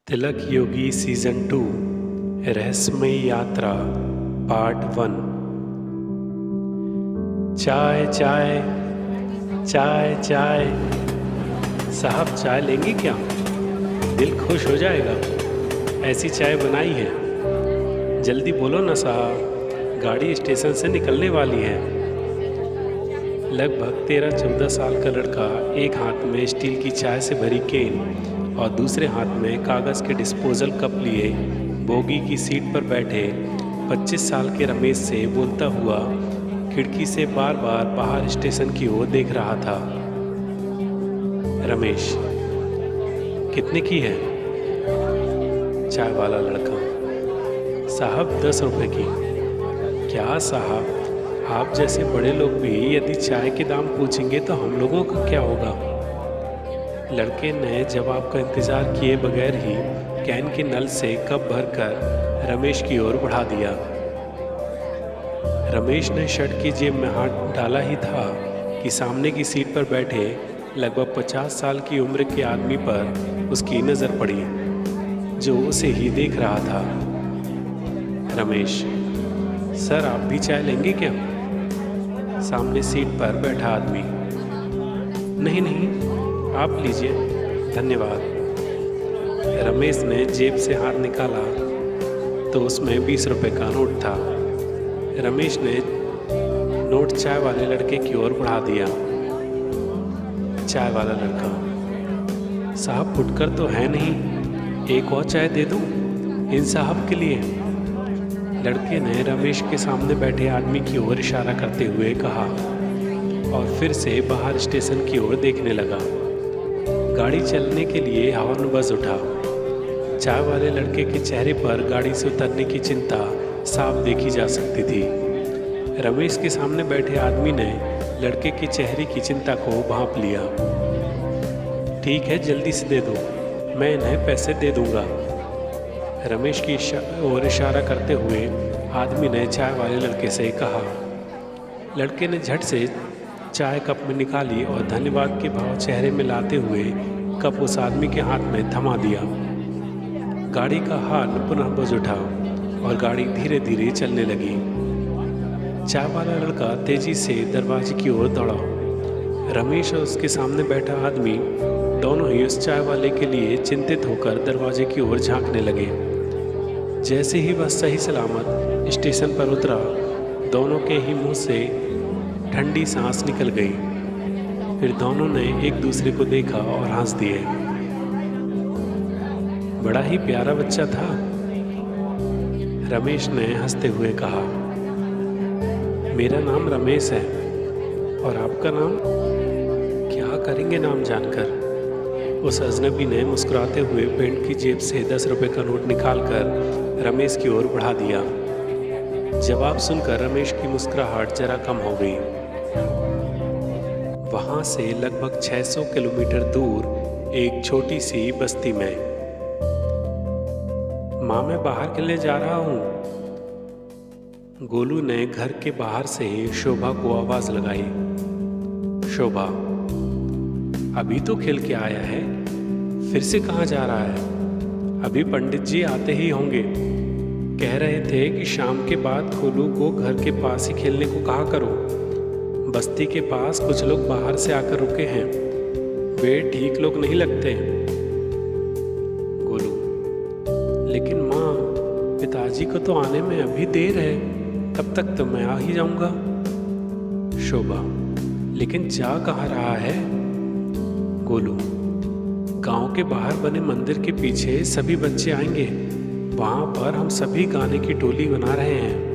तिलक योगी season 2 रहस्यमयी यात्रा part 1। चाय चाय चाय चाय। साहब चाय लेंगे क्या? दिल खुश हो जाएगा। ऐसी चाय बनाई है। जल्दी बोलो ना साहब, गाड़ी स्टेशन से निकलने वाली है। लगभग 13-14 साल का लड़का एक हाथ में स्टील की चाय से भरी केन और दूसरे हाथ में कागज़ के डिस्पोजल कप लिए बोगी की सीट पर बैठे 25 साल के रमेश से बोलता हुआ खिड़की से बार बार बाहर स्टेशन की ओर देख रहा था। रमेश, कितने की है? चाय वाला लड़का, साहब 10 रुपए की। क्या साहब, आप जैसे बड़े लोग भी यदि चाय के दाम पूछेंगे तो हम लोगों का क्या होगा? लड़के ने जवाब का इंतजार किए बगैर ही कैन के नल से कप भरकर रमेश की ओर बढ़ा दिया। रमेश ने शर्ट की जेब में हाथ डाला ही था कि सामने की सीट पर बैठे लगभग 50 साल की उम्र के आदमी पर उसकी नज़र पड़ी, जो उसे ही देख रहा था। रमेश, सर आप भी चाय लेंगे क्या? सामने सीट पर बैठा आदमी, नहीं नहीं, आप लीजिए, धन्यवाद। रमेश ने जेब से हाथ निकाला तो उसमें 20 रुपए का नोट था। रमेश ने नोट चाय वाले लड़के की ओर बढ़ा दिया। चाय वाला लड़का, साहब फुटकर तो है नहीं, एक और चाय दे दूं इन साहब के लिए? लड़के ने रमेश के सामने बैठे आदमी की ओर इशारा करते हुए कहा और फिर से बाहर स्टेशन की ओर देखने लगा। गाड़ी चलने के लिए हॉर्न बज उठा। चाय वाले लड़के के चेहरे पर गाड़ी से उतरने की चिंता साफ देखी जा सकती थी। रमेश के सामने बैठे आदमी ने लड़के के चेहरे की चिंता को भांप लिया। ठीक है, जल्दी से दे दो, मैं इन्हें पैसे दे दूंगा। रमेश की ओर इशारा करते हुए आदमी ने चाय वाले लड़के से कहा। लड़के ने झट से चाय कप में निकाली और धन्यवाद के भाव चेहरे में लाते हुए कप उस आदमी के हाथ में थमा दिया। गाड़ी का हॉर्न पुनः बज उठा और गाड़ी धीरे धीरे चलने लगी। चाय वाला लड़का तेजी से दरवाजे की ओर दौड़ा। रमेश और उसके सामने बैठा आदमी दोनों ही उस चाय वाले के लिए चिंतित होकर दरवाजे की ओर झांकने लगे। जैसे ही वह सही सलामत स्टेशन पर उतरा, दोनों के ही मुंह से ठंडी सांस निकल गई। फिर दोनों ने एक दूसरे को देखा और हंस दिए। बड़ा ही प्यारा बच्चा था, रमेश ने हंसते हुए कहा। मेरा नाम रमेश है, और आपका नाम? क्या करेंगे नाम जानकर? उस अजनबी ने मुस्कुराते हुए पेंट की जेब से 10 रुपए का नोट निकालकर रमेश की ओर बढ़ा दिया। जवाब सुनकर रमेश की मुस्कुराहट जरा कम हो गई। वहां से लगभग 600 किलोमीटर दूर एक छोटी सी बस्ती में। माँ, मैं बाहर खेलने जा रहा हूँ। गोलू ने घर के बाहर से ही शोभा को आवाज लगाई। शोभा, अभी तो खेल के आया है, फिर से कहाँ जा रहा है? अभी पंडित जी आते ही होंगे। कह रहे थे कि शाम के बाद गोलू को घर के पास ही खेलने को कहा करो। बस्ती के पास कुछ लोग बाहर से आकर रुके हैं, वे ठीक लोग नहीं लगते। गोलू, लेकिन माँ, पिताजी को तो आने में अभी देर है, तब तक तो मैं आ ही जाऊंगा। शोभा, लेकिन जा कहाँ रहा है? गोलू, गांव के बाहर बने मंदिर के पीछे सभी बच्चे आएंगे, वहां पर हम सभी गाने की टोली बना रहे हैं।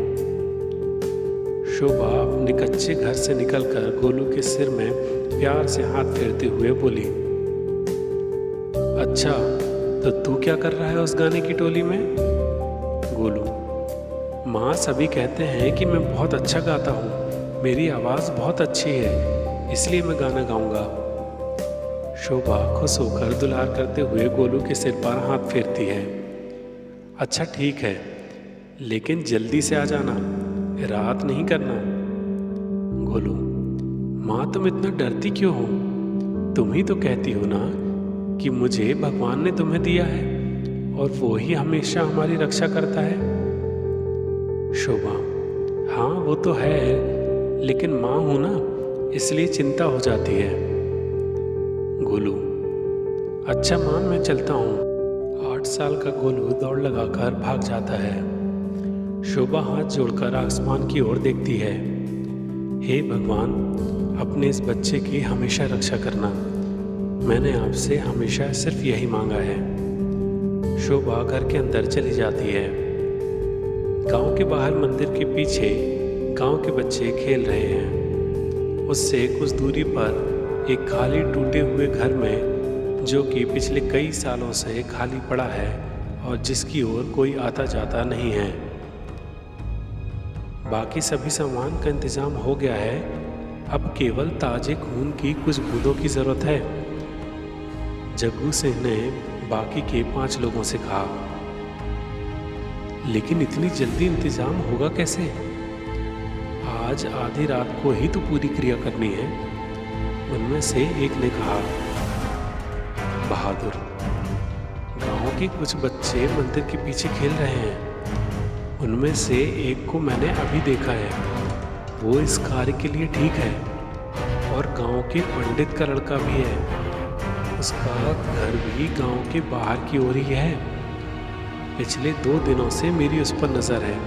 शोभा अपने कच्चे घर से निकलकर गोलू के सिर में प्यार से हाथ फेरते हुए बोली, अच्छा, तो तू क्या कर रहा है उस गाने की टोली में? गोलू, माँ, सभी कहते हैं कि मैं बहुत अच्छा गाता हूँ, मेरी आवाज़ बहुत अच्छी है, इसलिए मैं गाना गाऊंगा। शोभा खुश होकर दुलार करते हुए गोलू के सिर पर हाथ फेरती है। अच्छा ठीक है, लेकिन जल्दी से आ जाना, रात नहीं करना। गोलू, माँ, तुम इतना डरती क्यों हो? तुम ही तो कहती हो ना कि मुझे भगवान ने तुम्हें दिया है, और वो ही हमेशा हमारी रक्षा करता है। शोभा: हाँ वो तो है, लेकिन माँ हूं ना, इसलिए चिंता हो जाती है। गोलू: अच्छा माँ, मैं चलता हूँ। 8 साल का गोलू दौड़ लगाकर भाग जाता है। शोभा हाथ जोड़कर आसमान की ओर देखती है। हे भगवान, अपने इस बच्चे की हमेशा रक्षा करना। मैंने आपसे हमेशा सिर्फ यही मांगा है। शोभा घर के अंदर चली जाती है। गांव के बाहर मंदिर के पीछे गांव के बच्चे खेल रहे हैं। उससे कुछ दूरी पर एक खाली टूटे हुए घर में, जो कि पिछले कई सालों से खाली पड़ा है और जिसकी ओर कोई आता जाता नहीं है। बाकी सभी सामान का इंतजाम हो गया है, अब केवल ताजे खून की कुछ बूंदों की जरूरत है। जग्गू सिंह ने बाकी के 5 लोगों से कहा। लेकिन इतनी जल्दी इंतजाम होगा कैसे? आज आधी रात को ही तो पूरी क्रिया करनी है। उनमें से एक ने कहा। बहादुर: गांव के कुछ बच्चे मंदिर के पीछे खेल रहे हैं। उनमें से एक को मैंने अभी देखा है। वो इस कार्य के लिए ठीक है और गांव के पंडित का लड़का भी है। उसका घर भी गांव के बाहर की ओर ही है। पिछले 2 दिनों से मेरी उस पर नजर है।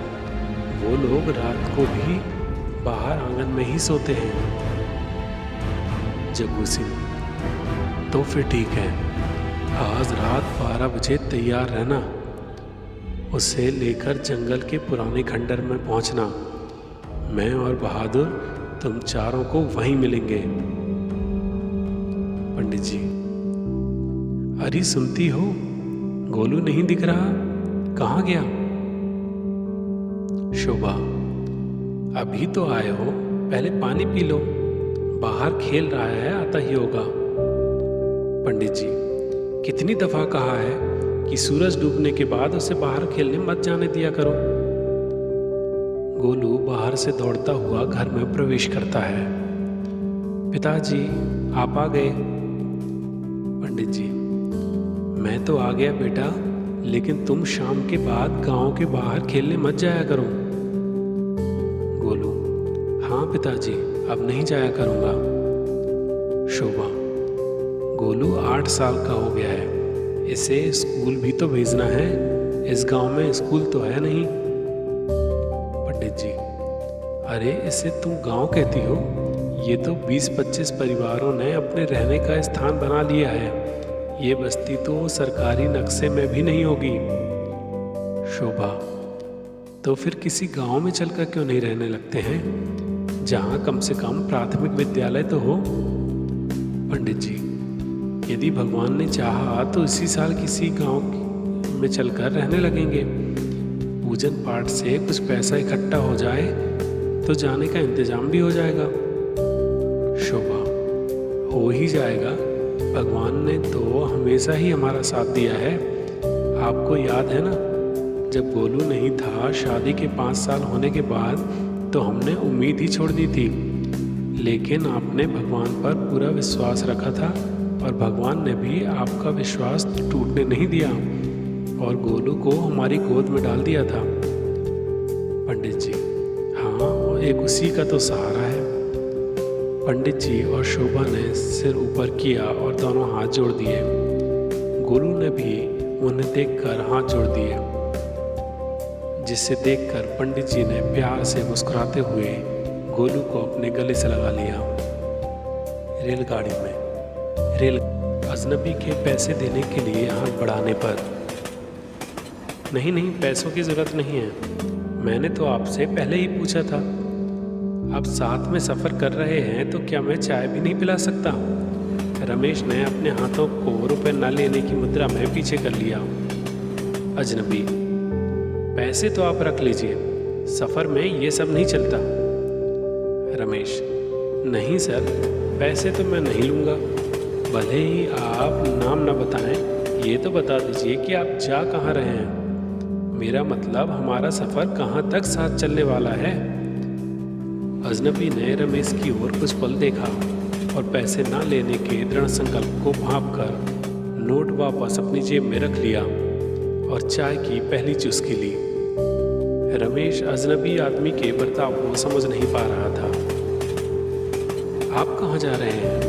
वो लोग रात को भी बाहर आंगन में ही सोते हैं। जग्गू सिंह: तो फिर ठीक है, आज रात 12 बजे तैयार रहना। उसे लेकर जंगल के पुराने खंडर में पहुंचना। मैं और बहादुर तुम चारों को वहीं मिलेंगे। पंडित जी: अरे सुनती हो, गोलू नहीं दिख रहा, कहाँ गया? शोभा: अभी तो आए हो, पहले पानी पी लो। बाहर खेल रहा है, आता ही होगा। पंडित जी: कितनी दफा कहा है कि सूरज डूबने के बाद उसे बाहर खेलने मत जाने दिया करो। गोलू बाहर से दौड़ता हुआ घर में प्रवेश करता है। पिताजी, आप आ गए। पंडित जी: मैं तो आ गया बेटा, लेकिन तुम शाम के बाद गांव के बाहर खेलने मत जाया करो। गोलू: हाँ पिताजी, अब नहीं जाया करूंगा। शोभा: गोलू 8 साल का हो गया है, इसे स्कूल भी तो भेजना है। इस गांव में स्कूल तो है नहीं। पंडित जी: अरे इसे तुम गांव कहती हो? ये तो 20-25 परिवारों ने अपने रहने का स्थान बना लिया है। ये बस्ती तो सरकारी नक्शे में भी नहीं होगी। शोभा: तो फिर किसी गांव में चलकर क्यों नहीं रहने लगते हैं, जहां कम से कम प्राथमिक विद्यालय तो हो? पंडित जी: यदि भगवान ने चाहा तो इसी साल किसी गांव में चलकर रहने लगेंगे। पूजन पाठ से कुछ पैसा इकट्ठा हो जाए तो जाने का इंतजाम भी हो जाएगा। शोभा: हो ही जाएगा, भगवान ने तो हमेशा ही हमारा साथ दिया है। आपको याद है ना, जब गोलू नहीं था, शादी के 5 साल होने के बाद तो हमने उम्मीद ही छोड़ दी थी। लेकिन आपने भगवान पर पूरा विश्वास रखा था और भगवान ने भी आपका विश्वास टूटने नहीं दिया और गोलू को हमारी गोद में डाल दिया था। पंडित जी: हाँ, एक उसी का तो सहारा है। पंडित जी और शोभा ने सिर ऊपर किया और दोनों हाथ जोड़ दिए। गोलू ने भी उन्हें देखकर हाथ जोड़ दिए, जिसे देखकर पंडित जी ने प्यार से मुस्कुराते हुए गोलू को अपने गले से लगा लिया। रेलगाड़ी में अजनबी के पैसे देने के लिए हाथ बढ़ाने पर: नहीं नहीं, पैसों की जरूरत नहीं है। मैंने तो आपसे पहले ही पूछा था। आप साथ में सफ़र कर रहे हैं तो क्या मैं चाय भी नहीं पिला सकता? रमेश ने अपने हाथों को रुपए न लेने की मुद्रा में पीछे कर लिया। अजनबी: पैसे तो आप रख लीजिए, सफ़र में ये सब नहीं चलता। रमेश: नहीं सर, पैसे तो मैं नहीं लूँगा। भले ही आप नाम न बताएं, ये तो बता दीजिए कि आप जा कहाँ रहे हैं। मेरा मतलब हमारा सफ़र कहाँ तक साथ चलने वाला है। अजनबी ने रमेश की ओर कुछ पल देखा और पैसे ना लेने के दृढ़ संकल्प को भांप कर नोट वापस अपनी जेब में रख लिया और चाय की पहली चुस्की ली। रमेश अजनबी आदमी के बर्ताव को समझ नहीं पा रहा था। आप कहाँ जा रहे हैं?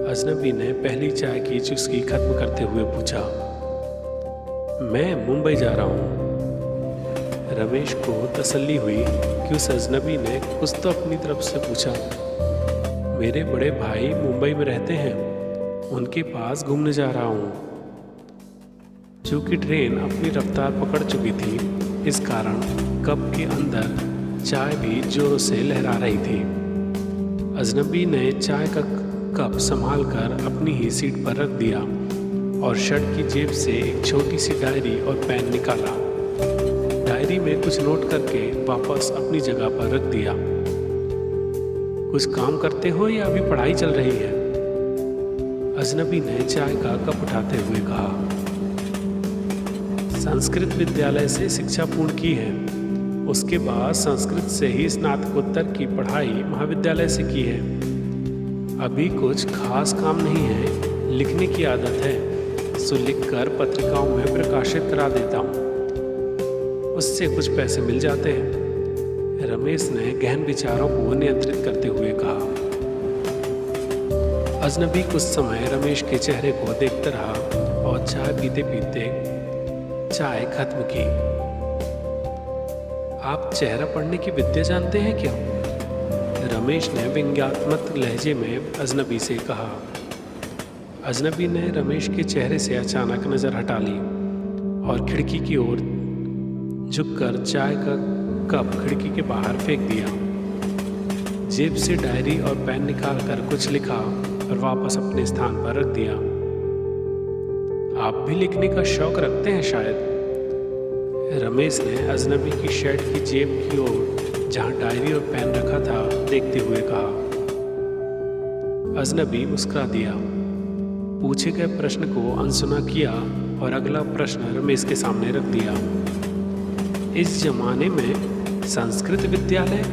अजनबी ने पहली चाय की चुस्की खत्म करते हुए पूछा। मैं मुंबई जा रहा हूँ। रमेश को तसल्ली हुई कि उस अजनबी ने कुछ तो अपनी तरफ से पूछा। मेरे बड़े भाई मुंबई में रहते हैं, उनके पास घूमने जा रहा हूँ। चूंकि ट्रेन अपनी रफ्तार पकड़ चुकी थी, इस कारण कप के अंदर चाय भी जोरों से लहरा रही थी। अजनबी ने चाय का कप संभाल कर अपनी ही सीट पर रख दिया और शर्ट की जेब से एक छोटी सी डायरी और पेन निकाला। डायरी में कुछ नोट करके वापस अपनी जगह पर रख दिया। कुछ काम करते हो या अभी पढ़ाई चल रही है? अजनबी ने चाय का कप उठाते हुए कहा। संस्कृत विद्यालय से शिक्षा पूर्ण की है, उसके बाद संस्कृत से ही स्नातकोत्तर की पढ़ाई महाविद्यालय से की है। अभी कुछ खास काम नहीं है, लिखने की आदत है, सो लिखकर पत्रिकाओं में प्रकाशित करा देता हूँ, उससे कुछ पैसे मिल जाते हैं। रमेश ने गहन विचारों को नियंत्रित करते हुए कहा। अजनबी कुछ समय रमेश के चेहरे को देखता रहा और चाय पीते पीते चाय खत्म की। आप चेहरा पढ़ने की विद्या जानते हैं क्या? रमेश ने व्यंग्यात्मक लहजे में अजनबी से कहा। अजनबी ने रमेश के चेहरे से अचानक नजर हटा ली और खिड़की की ओर झुककर चाय का कप खिड़की के बाहर फेंक दिया। जेब से डायरी और पेन निकालकर कुछ लिखा और वापस अपने स्थान पर रख दिया। आप भी लिखने का शौक रखते हैं शायद? रमेश ने अजनबी की शर्ट की जेब की ओर जहां डायरी और पेन रखा था देखते हुए कहा। अजनबी मुस्कुरा दिया, पूछे गए प्रश्न को अनसुना किया और अगला प्रश्न रमेश के सामने रख दिया। इस जमाने में संस्कृत विद्यालय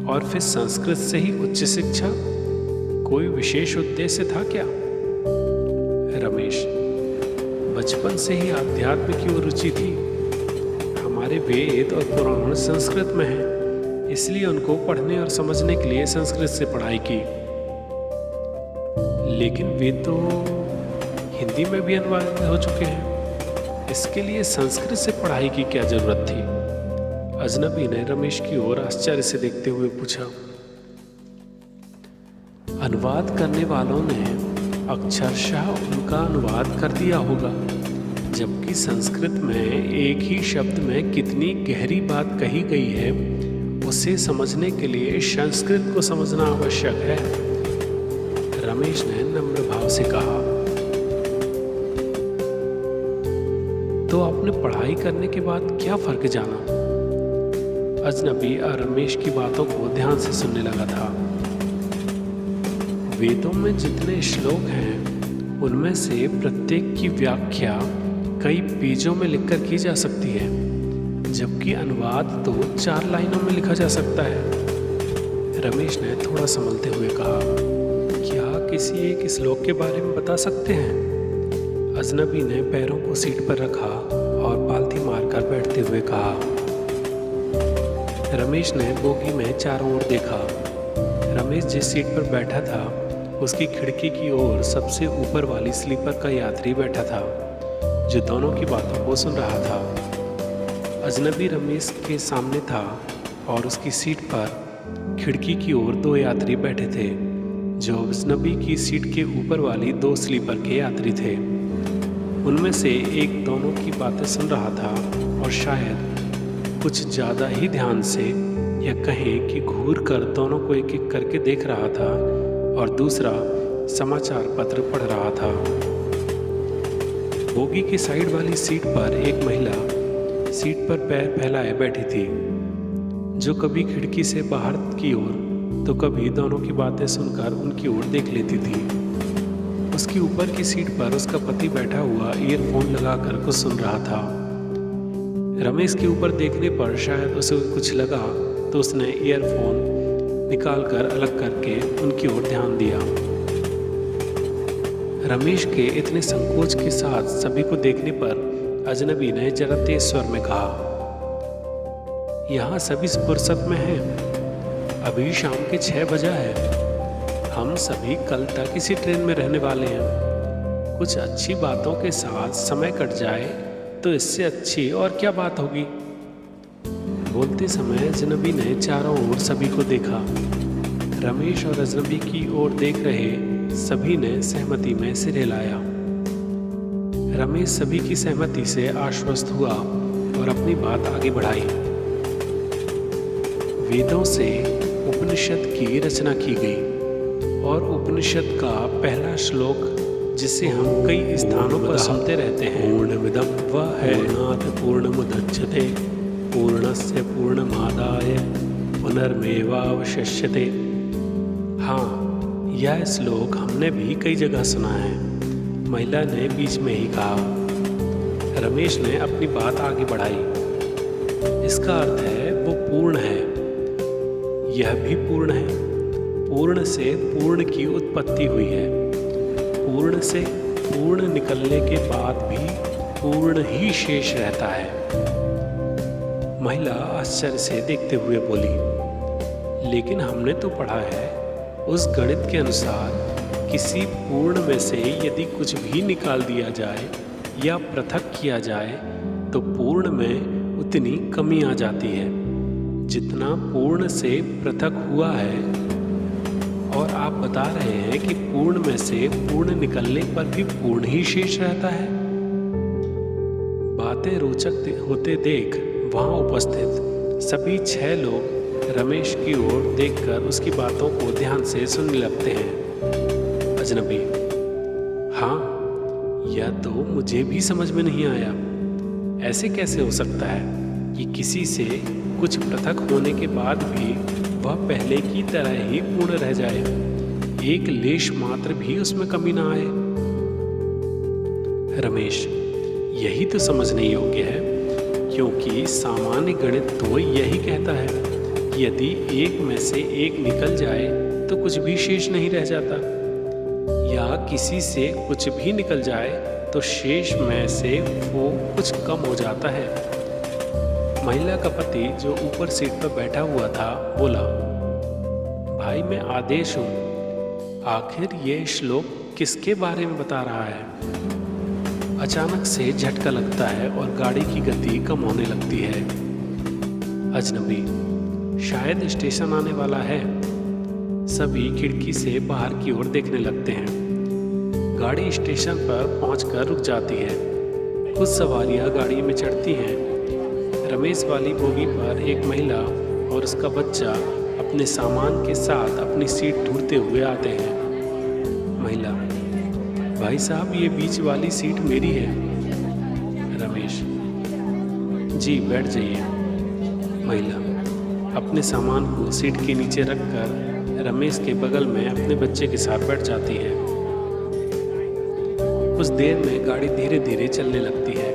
और फिर संस्कृत से ही उच्च शिक्षा, कोई विशेष उद्देश्य था क्या? रमेश, बचपन से ही आध्यात्म की ओर रुचि थी। हमारे वेद और पुराण संस्कृत में हैं, इसलिए उनको पढ़ने और समझने के लिए संस्कृत से पढ़ाई की। लेकिन वे तो हिंदी में भी अनुवादित हो चुके हैं, इसके लिए संस्कृत से पढ़ाई की क्या जरूरत थी? अजनबी ने रमेश की ओर आश्चर्य से देखते हुए पूछा। अनुवाद करने वालों ने अक्षरशः उनका अनुवाद कर दिया होगा, जबकि संस्कृत में एक ही शब्द में कितनी गहरी बात कही गई है, उसे समझने के लिए संस्कृत को समझना आवश्यक है। रमेश ने नम्र भाव से कहा। तो आपने पढ़ाई करने के बाद क्या फर्क जाना? अजनबी रमेश की बातों को ध्यान से सुनने लगा था। वेदों में जितने श्लोक हैं, उनमें से प्रत्येक की व्याख्या कई पेजों में लिखकर की जा सकती है, जबकि अनुवाद तो 4 लाइनों में लिखा जा सकता है। रमेश ने थोड़ा संभलते हुए कहा। क्या किसी एक श्लोक के बारे में बता सकते हैं? अजनबी ने पैरों को सीट पर रखा और पालथी मारकर बैठते हुए कहा। रमेश ने बोगी में चारों ओर देखा। रमेश जिस सीट पर बैठा था, उसकी खिड़की की ओर सबसे ऊपर वाली स्लीपर का यात्री बैठा था, जो दोनों की बातों को सुन रहा था। अजनबी रमेश के सामने था और उसकी सीट पर खिड़की की ओर 2 यात्री बैठे थे, जो अजनबी की सीट के ऊपर वाली 2 स्लीपर के यात्री थे। उनमें से एक दोनों की बातें सुन रहा था और शायद कुछ ज़्यादा ही ध्यान से, या कहें कि घूर कर दोनों को एक एक करके देख रहा था, और दूसरा समाचार पत्र पढ़ रहा था। बोगी की साइड वाली सीट पर एक महिला सीट पर पैर फैलाए बैठी थी, जो कभी खिड़की से बाहर की ओर तो कभी दोनों की बातें सुनकर उनकी ओर देख लेती थी। उसकी ऊपर की सीट पर उसका पति बैठा हुआ ईयरफोन लगाकर कुछ सुन रहा था। रमेश के ऊपर देखने पर शायद उसे कुछ लगा, तो उसने ईयरफोन निकालकर अलग करके उनकी ओर ध्यान दिया। रमेश के इतने संकोच के साथ सभी को देखने पर अजनबी ने जरा तेज स्वर में कहा। यहाँ सभी फुर्सत में हैं। अभी शाम के 6 बजा है। हम सभी कल तक इसी ट्रेन में रहने वाले हैं। कुछ अच्छी बातों के साथ समय कट जाए तो इससे अच्छी और क्या बात होगी। बोलते समय अजनबी ने चारों ओर सभी को देखा। रमेश और अजनबी की ओर देख रहे सभी ने सहमति में सिर हिलाया। रमेश सभी की सहमति से आश्वस्त हुआ और अपनी बात आगे बढ़ाई। वेदों से उपनिषद की रचना की गई और उपनिषद का पहला श्लोक, जिसे हम कई स्थानों पर सुनते रहते हैं, पूर्णमिदं वह है पूर्णात् पूर्णमुदच्यते पूर्णस्य पूर्णमादाय पुनर्मेवावशिष्यते। हाँ, यह श्लोक हमने भी कई जगह सुना है, महिला ने बीच में ही कहा। रमेश ने अपनी बात आगे बढ़ाई। इसका अर्थ है वो पूर्ण है। यह भी पूर्ण है। पूर्ण से पूर्ण की उत्पत्ति हुई है। पूर्ण से पूर्ण निकलने के बाद भी पूर्ण ही शेष रहता है। महिला आश्चर्य से देखते हुए बोली, लेकिन हमने तो पढ़ा है उस गणित के अनुसार किसी पूर्ण में से यदि कुछ भी निकाल दिया जाए या पृथक किया जाए तो पूर्ण में उतनी कमी आ जाती है जितना पूर्ण से पृथक हुआ है। और आप बता रहे हैं कि पूर्ण में से पूर्ण निकलने पर भी पूर्ण ही शेष रहता है। बातें रोचक होते देख वहां उपस्थित सभी 6 लोग रमेश की ओर देखकर उसकी बातों को ध्यान से सुनने लगते हैं। अजनबी, हाँ, यह तो मुझे भी समझ में नहीं आया। ऐसे कैसे हो सकता है कि किसी से कुछ पृथक होने के बाद भी वह पहले की तरह ही पूर्ण रह जाए, एक लेश मात्र भी उसमें कमी ना आए। रमेश, यही तो समझने योग्य है, क्योंकि सामान्य गणित तो यही कहता है कि यदि एक में से एक निकल जाए तो कुछ भी शेष नहीं रह जाता, या किसी से कुछ भी निकल जाए तो शेष में से वो कुछ कम हो जाता है। महिला का पति जो ऊपर सीट पर बैठा हुआ था बोला, भाई मैं आदेश हूँ, आखिर ये श्लोक किसके बारे में बता रहा है। अचानक से झटका लगता है और गाड़ी की गति कम होने लगती है। अजनबी, शायद स्टेशन आने वाला है। सभी खिड़की से बाहर की ओर देखने लगते हैं। गाड़ी स्टेशन पर पहुंचकर रुक जाती है। कुछ सवारियां गाड़ी में चढ़ती हैं। रमेश वाली बोगी पर एक महिला और उसका बच्चा अपने सामान के साथ अपनी सीट ढूंढते हुए आते हैं। महिला, भाई साहब, ये बीच वाली सीट मेरी है। रमेश, जी बैठ जाइए। महिला अपने सामान को सीट के नीचे रखकर रमेश के बगल में अपने बच्चे के साथ बैठ जाती है। कुछ देर में गाड़ी धीरे धीरे चलने लगती है।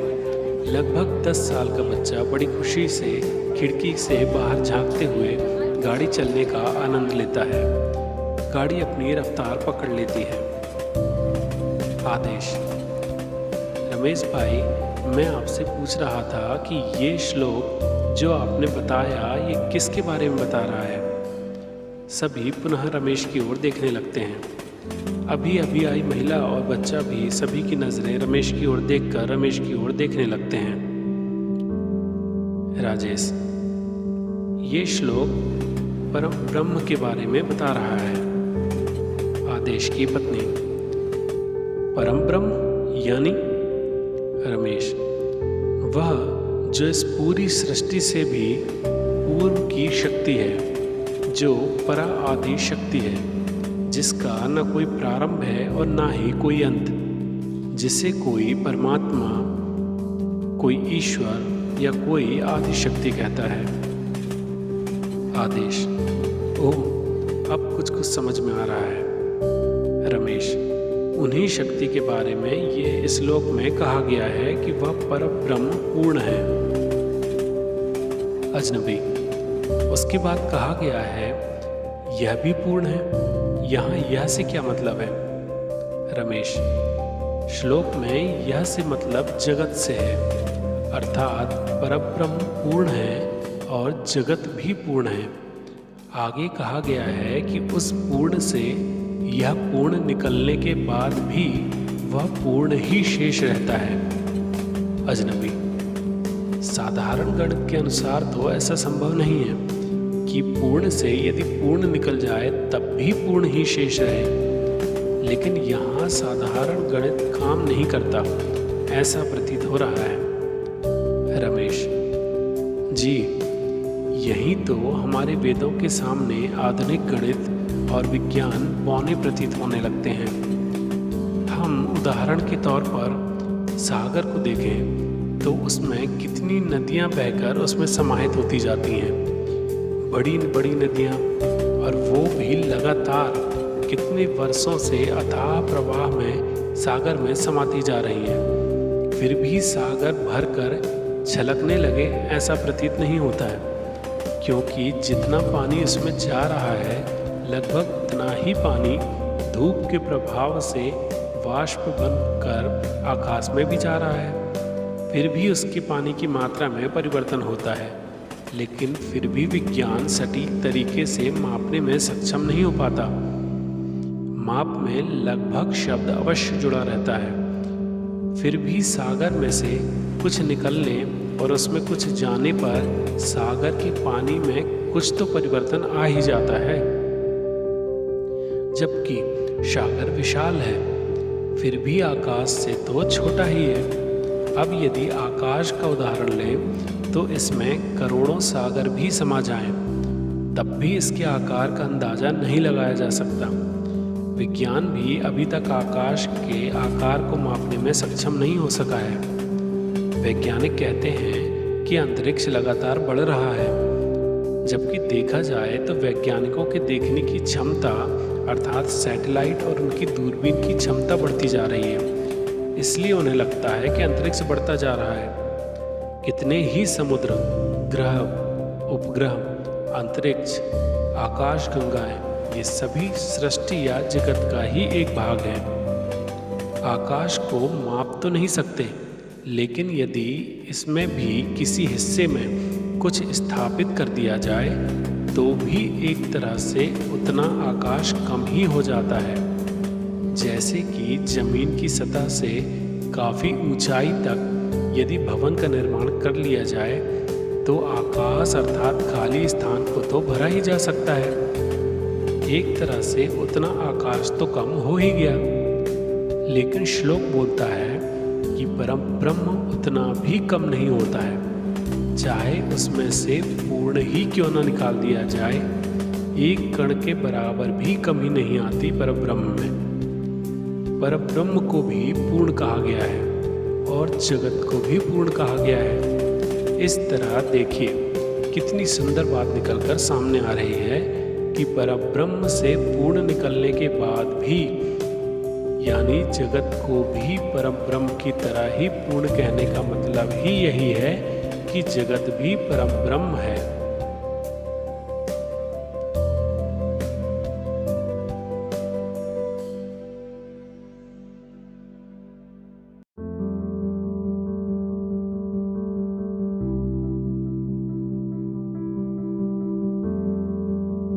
लगभग 10 साल का बच्चा बड़ी खुशी से खिड़की से बाहर झांकते हुए गाड़ी चलने का आनंद लेता है। गाड़ी अपनी रफ्तार पकड़ लेती है। आदेश, रमेश भाई, मैं आपसे पूछ रहा था कि ये श्लोक जो आपने बताया ये किसके बारे में बता रहा है। सभी पुनः रमेश की ओर देखने लगते हैं। अभी अभी आई महिला और बच्चा भी सभी की नजरें रमेश की ओर देखकर रमेश की ओर देखने लगते हैं। राजेश, ये श्लोक परम ब्रह्म के बारे में बता रहा है। आदेश की पत्नी, परम ब्रह्म यानी? रमेश, वह जो इस पूरी सृष्टि से भी पूर्व की शक्ति है, जो परा आदि शक्ति है, जिसका न कोई प्रारंभ है और न ही कोई अंत, जिसे कोई परमात्मा, कोई ईश्वर या कोई आदि शक्ति कहता है। आदेश, ओह, अब कुछ कुछ समझ में आ रहा है। रमेश, उन्हीं शक्ति के बारे में ये इस श्लोक में कहा गया है कि वह परब्रह्म पूर्ण है। अजनबी, उसके बाद कहा गया है यह भी पूर्ण है। यहाँ यह से क्या मतलब है? रमेश, श्लोक में यह से मतलब जगत से है। अर्थात परब्रह्म पूर्ण है और जगत भी पूर्ण है। आगे कहा गया है कि उस पूर्ण से यह पूर्ण निकलने के बाद भी वह पूर्ण ही शेष रहता है। अजनबी: साधारण गणित के अनुसार तो ऐसा संभव नहीं है कि पूर्ण से यदि पूर्ण निकल जाए तब भी पूर्ण ही शेष रहे, लेकिन यहाँ साधारण गणित काम नहीं करता, ऐसा प्रतीत हो रहा है। रमेश: जी, यही तो हमारे वेदों के सामने आधुनिक गणित और विज्ञान बौने प्रतीत होने लगते हैं। हम उदाहरण के तौर पर सागर को देखें तो उसमें कितनी नदियां बहकर उसमें समाहित होती जाती हैं, बड़ी बड़ी नदियां, और वो भी लगातार कितने वर्षों से अथाह प्रवाह में सागर में समाती जा रही हैं। फिर भी सागर भरकर छलकने लगे ऐसा प्रतीत नहीं होता है, क्योंकि जितना पानी उसमें जा रहा है लगभग उतना ही पानी धूप के प्रभाव से वाष्प बनकर आकाश में भी जा रहा है। फिर भी उसके पानी की मात्रा में परिवर्तन होता है, लेकिन फिर भी विज्ञान सटीक तरीके से मापने में सक्षम नहीं हो पाता। माप में लगभग शब्द अवश्य जुड़ा रहता है। फिर भी सागर में से कुछ निकलने और उसमें कुछ जाने पर सागर के पानी में कुछ तो परिवर्तन आ ही जाता है। जबकि सागर विशाल है, फिर भी आकाश से तो छोटा ही है। अब यदि आकाश का उदाहरण लें तो इसमें करोड़ों सागर भी समा जाएं, तब भी इसके आकार का अंदाजा नहीं लगाया जा सकता। विज्ञान भी अभी तक आकाश के आकार को मापने में सक्षम नहीं हो सका है। वैज्ञानिक कहते हैं कि अंतरिक्ष लगातार बढ़ रहा है, जबकि देखा जाए तो वैज्ञानिकों के देखने की क्षमता अर्थात सैटेलाइट और उनकी दूरबीन की क्षमता बढ़ती जा रही है। इसलिए उन्हें लगता है कि अंतरिक्ष बढ़ता जा रहा है। कितने ही समुद्र, ग्रह, उपग्रह, अंतरिक्ष, आकाशगंगाएं, ये सभी सृष्टि या जगत का ही एक भाग है। आकाश को माप तो नहीं सकते, लेकिन यदि इसमें भी किसी हिस्से में कुछ स्थापित कर दिया जाए तो भी एक तरह से उतना आकाश कम ही हो जाता है। जैसे कि जमीन की सतह से काफ़ी ऊंचाई तक यदि भवन का निर्माण कर लिया जाए तो आकाश अर्थात खाली स्थान को तो भरा ही जा सकता है। एक तरह से उतना आकाश तो कम हो ही गया। लेकिन श्लोक बोलता है कि परम ब्रह्म उतना भी कम नहीं होता है, चाहे उसमें से पूर्ण ही क्यों न निकाल दिया जाए, एक कण के बराबर भी कमी नहीं आती परब्रह्म में। परब्रह्म को भी पूर्ण कहा गया है और जगत को भी पूर्ण कहा गया है। इस तरह देखिए कितनी सुंदर बात निकलकर सामने आ रही है कि परब्रह्म से पूर्ण निकलने के बाद भी, यानी जगत को भी परब्रह्म की तरह ही पूर्ण कहने का मतलब ही यही है कि जगत भी परब्रह्म है।